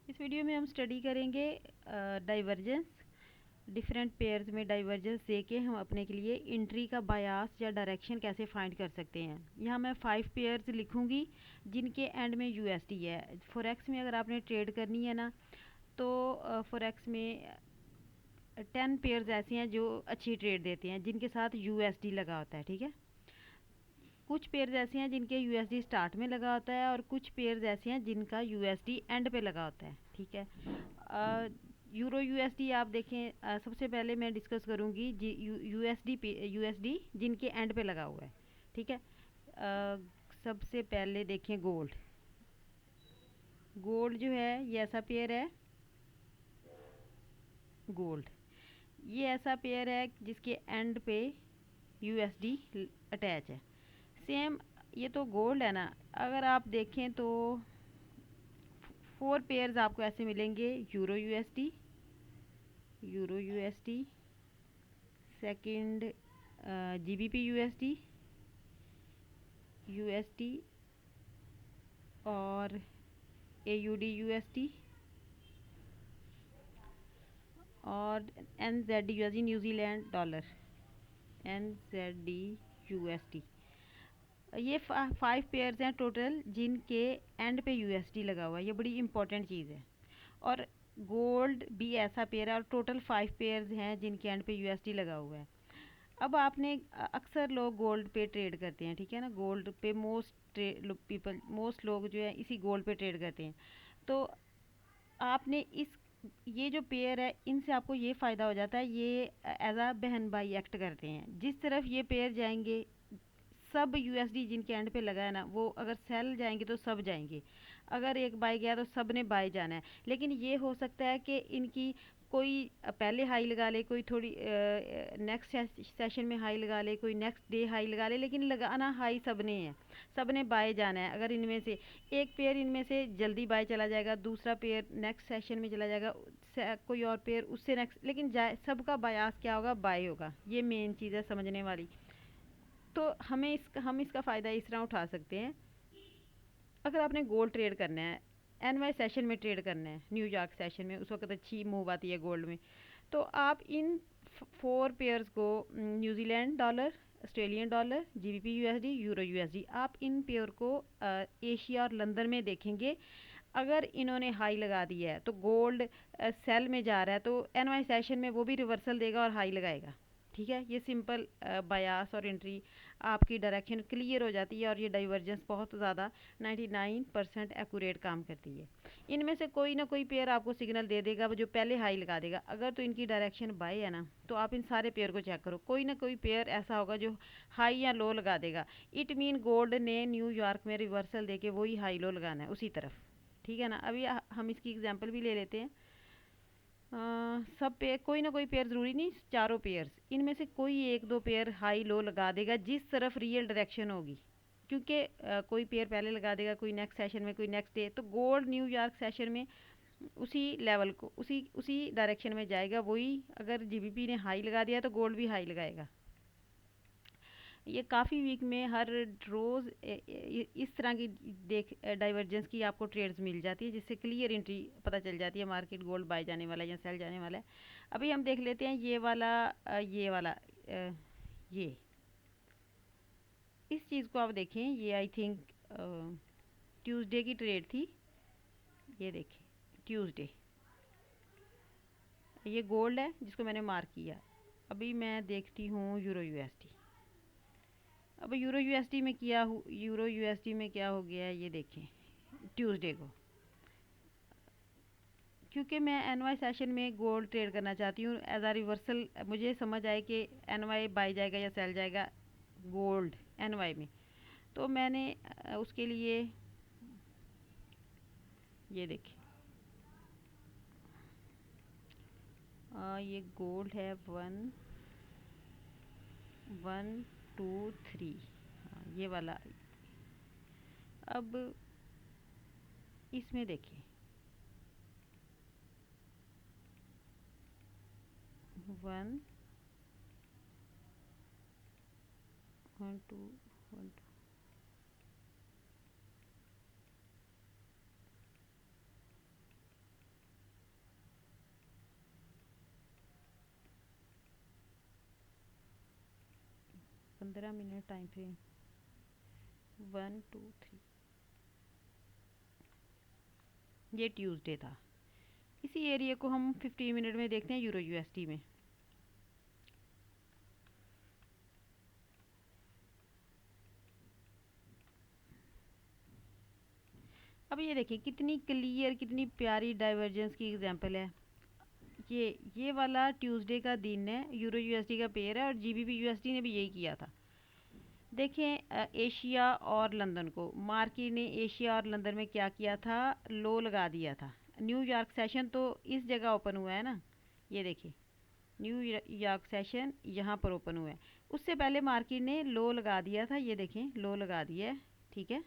इस वीडियो में हम स्टडी करेंगे डाइवर्जेंस। डिफरेंट पेयर्स में डाइवर्जेंस दे के हम अपने के लिए एंट्री का बायास या डायरेक्शन कैसे फाइंड कर सकते हैं। यहाँ मैं 5 पेयर्स लिखूंगी जिनके एंड में यूएसडी है। फॉरेक्स में अगर आपने ट्रेड करनी है ना, तो फॉरेक्स में 10 पेयर्स ऐसे हैं जो अच्छी ट्रेड देते हैं, जिनके साथ यूएसडी लगा होता है। ठीक है, कुछ पेयर्स ऐसे हैं जिनके यूएसडी स्टार्ट में लगा होता है और कुछ पेयर्स ऐसे हैं जिनका यूएसडी एंड पे लगा होता है। ठीक है, यूरो यूएसडी आप देखें, सबसे पहले मैं डिस्कस करूंगी यूएसडी जिनके एंड पे लगा हुआ है। ठीक है, सबसे पहले देखें गोल्ड। गोल्ड जो है ये ऐसा पेयर है, गोल्ड ये ऐसा पेयर है जिसके एंड पे यूएसडी अटैच है। सेम ये तो गोल्ड है ना, अगर आप देखें तो 4 पेयर्स आपको ऐसे मिलेंगे। Euro USD, euro USD, second GBP USD, USD और एयूडी यूएसडी और NZD USD, New Zealand dollar, NZD USD. ये 5 पेयर्स हैं टोटल जिनके एंड पे यूएसडी लगा हुआ है। ये बड़ी इंपॉर्टेंट चीज़ है। और गोल्ड भी ऐसा पेयर है और टोटल 5 पेयर्स हैं जिनके एंड पे यूएसडी लगा हुआ है। अब आपने अक्सर लोग गोल्ड पे ट्रेड करते हैं। ठीक है ना, गोल्ड पे मोस्ट लोग जो है इसी गोल्ड पे ट्रेड करते हैं। तो आपने ये जो पेयर है इनसे आपको ये फ़ायदा हो जाता है, ये एज अ बहन भाई एक्ट करते हैं। जिस तरफ ये पेयर जाएंगे, सब यूएसडी जिनके एंड पे लगा है ना, वो अगर सेल जाएंगे तो सब जाएंगे। अगर एक बाय गया तो सब ने बाय जाना है। लेकिन ये हो सकता है कि इनकी कोई पहले हाई लगा ले, कोई थोड़ी नेक्स्ट सेशन में हाई लगा ले, कोई नेक्स्ट डे हाई लगा ले, लेकिन लगाना हाई सब ने है, सब ने बाय जाना है। अगर इनमें से एक पेयर इनमें से जल्दी बाय चला जाएगा, दूसरा पेयर नेक्स्ट सेशन में चला जाएगा, कोई और पेयर उससे नेक्स्ट, लेकिन सबका बायास क्या होगा, बाय होगा। ये मेन चीज़ है समझने वाली। तो हम इसका फ़ायदा इस तरह उठा सकते हैं। अगर आपने गोल्ड ट्रेड करना है, एनवाई सेशन में ट्रेड करना है, न्यूयॉर्क सेशन में उस वक्त अच्छी मूव आती है गोल्ड में, तो आप इन 4 पेयर्स को, New Zealand dollar, Australian dollar, GBP USD, euro USD, आप इन पेयर को एशिया और लंदन में देखेंगे। अगर इन्होंने हाई लगा दिया है तो गोल्ड सेल में जा रहा है, तो एनवाई सेशन में वो भी रिवर्सल देगा और हाई लगाएगा। ठीक है, ये सिंपल बायास और एंट्री आपकी डायरेक्शन क्लियर हो जाती है और ये डाइवर्जेंस बहुत ज़्यादा 99% एक्यूरेट काम करती है। इनमें से कोई ना कोई पेयर आपको सिग्नल दे देगा जो पहले हाई लगा देगा। अगर तो इनकी डायरेक्शन बाय है ना, तो आप इन सारे पेयर को चेक करो, कोई ना कोई पेयर ऐसा होगा जो हाई या लो लगा देगा। इट मीन गोल्ड ने न्यूयॉर्क में रिवर्सल देके वही हाई लो लगाना है उसी तरफ। ठीक है ना, अभी हम इसकी एग्जांपल भी ले लेते हैं। सब पेयर, कोई ना कोई पेयर, ज़रूरी नहीं चारों पेयर्स, इनमें से कोई एक दो पेयर हाई लो लगा देगा जिस तरफ रियल डायरेक्शन होगी। क्योंकि कोई पेयर पहले लगा देगा, कोई नेक्स्ट सेशन में, कोई नेक्स्ट डे, तो गोल्ड न्यूयॉर्क सेशन में उसी लेवल को, उसी उसी डायरेक्शन में जाएगा। वही अगर जीबीपी ने हाई लगा दिया तो गोल्ड भी हाई लगाएगा। ये काफ़ी वीक में हर रोज़ इस तरह की डाइवर्जेंस की आपको ट्रेड्स मिल जाती है, जिससे क्लियर एंट्री पता चल जाती है मार्केट गोल्ड बाय जाने वाला है या सेल जाने वाला है। अभी हम देख लेते हैं ये वाला, ये वाला, ये इस चीज़ को आप देखें, ये आई थिंक ट्यूसडे की ट्रेड थी। ये देखें ट्यूसडे, ये गोल्ड है जिसको मैंने मार्क किया। अभी मैं देखती हूँ यूरो यूएसडी। अब यूरो यूएसडी में क्या हो गया है, ये देखें ट्यूसडे को। क्योंकि मैं एनवाई सेशन में गोल्ड ट्रेड करना चाहती हूँ एज आ रिवर्सल, मुझे समझ आए कि एनवाई बाई जाएगा या सेल जाएगा गोल्ड एनवाई में, तो मैंने उसके लिए ये देखें, ये गोल्ड है 1 1 2 3, ये वाला। अब इसमें देखिए 1 1 2 1 2, 15 मिनट टाइम फ्रेम, 1 2 3, ये ट्यूसडे था। इसी एरिया को हम 15 मिनट में देखते हैं यूरो यूएसडी में। अब ये देखिए कितनी क्लियर, कितनी प्यारी डाइवर्जेंस की एग्जांपल है। ये वाला ट्यूसडे का दिन है, यूरो यूएसडी का पेयर है, और जीबीपी यूएसडी ने भी यही किया था। देखें एशिया और लंदन को, मार्केट ने एशिया और लंदन में क्या किया था, लो लगा दिया था। न्यूयॉर्क सेशन तो इस जगह ओपन हुआ है ना, ये देखिए न्यूयॉर्क सेशन यहाँ पर ओपन हुआ है। उससे पहले मार्केट ने लो लगा दिया था, ये देखें लो लगा दिया है, ठीक है,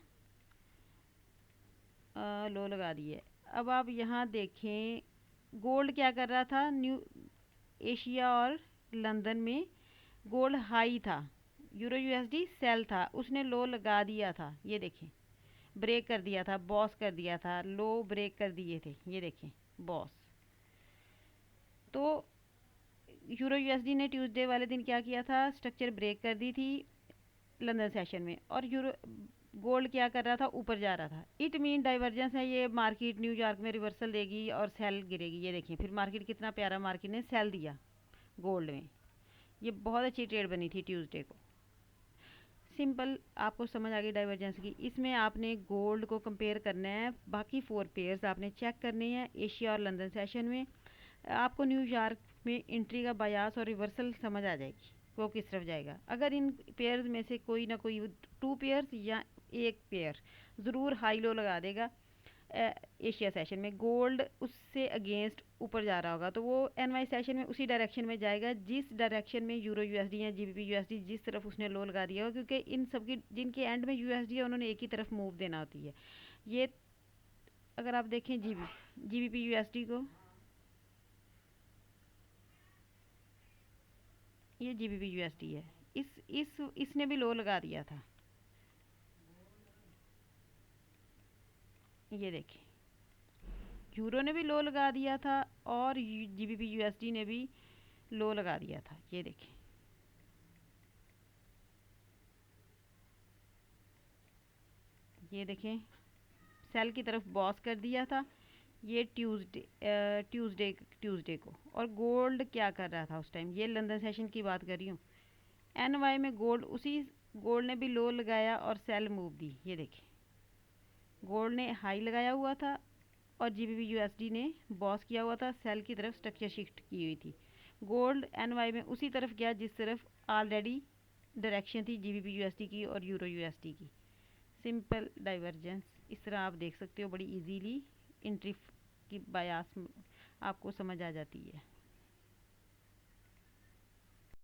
लो लगा दिया है। अब आप यहाँ देखें गोल्ड क्या कर रहा था, न्यू एशिया और लंदन में गोल्ड हाई था, यूरो यूएसडी सेल था, उसने लो लगा दिया था, ये देखें ब्रेक कर दिया था, बॉस कर दिया था, लो ब्रेक कर दिए थे, ये देखें बॉस। तो यूरो यूएसडी ने ट्यूसडे वाले दिन क्या किया था, स्ट्रक्चर ब्रेक कर दी थी लंदन सेशन में, और यूरो गोल्ड क्या कर रहा था, ऊपर जा रहा था। इट मीन डाइवर्जेंस है, ये मार्केट न्यूयॉर्क में रिवर्सल देगी और सेल गिरेगी, ये देखिए फिर मार्केट कितना प्यारा मार्केट ने सेल दिया गोल्ड में। ये बहुत अच्छी ट्रेड बनी थी ट्यूसडे को। सिंपल, आपको समझ आ गई डाइवर्जेंस की। इसमें आपने गोल्ड को कंपेयर करना है, बाकी 4 पेयर्स आपने चेक करने हैं एशिया और लंदन सेशन में। आपको न्यूयॉर्क में एंट्री का बायास और रिवर्सल समझ आ जाएगी, वो किस तरफ जाएगा। अगर इन पेयर्स में से कोई ना कोई 2 पेयर्स या एक पेयर ज़रूर हाई लो लगा देगा एशिया सेशन में, गोल्ड उससे अगेंस्ट ऊपर जा रहा होगा, तो वो एनवाई सेशन में उसी डायरेक्शन में जाएगा जिस डायरेक्शन में यूरो यूएसडी या जीबीपी यूएसडी जिस तरफ उसने लो लगा दिया होगा, क्योंकि इन सब की जिनके एंड में यूएसडी है उन्होंने एक ही तरफ मूव देना होती है। ये अगर आप देखें जीबीपी यूएसडी को, ये जीबीपी यूएसडी है, इसने भी लो लगा दिया था, ये देखें यूरो ने भी लो लगा दिया था और जीबीपी यूएसडी ने भी लो लगा दिया था, ये देखें ये देखें सेल की तरफ बॉस कर दिया था ये ट्यूसडे को। और गोल्ड क्या कर रहा था उस टाइम, ये लंदन सेशन की बात कर रही हूँ, एनवाई में गोल्ड ने भी लो लगाया और सेल मूव दी, ये देखें गोल्ड ने हाई लगाया हुआ था और जीबीपी यूएसडी ने बॉस किया हुआ था, सेल की तरफ स्ट्रक्चर शिफ्ट की हुई थी। गोल्ड एनवाई में उसी तरफ गया जिस तरफ ऑलरेडी डायरेक्शन थी जीबीपी यूएसडी की और यूरो यूएसडी की। सिंपल डाइवर्जेंस इस तरह आप देख सकते हो, बड़ी इजीली एंट्री की बायास आपको समझ आ जाती है।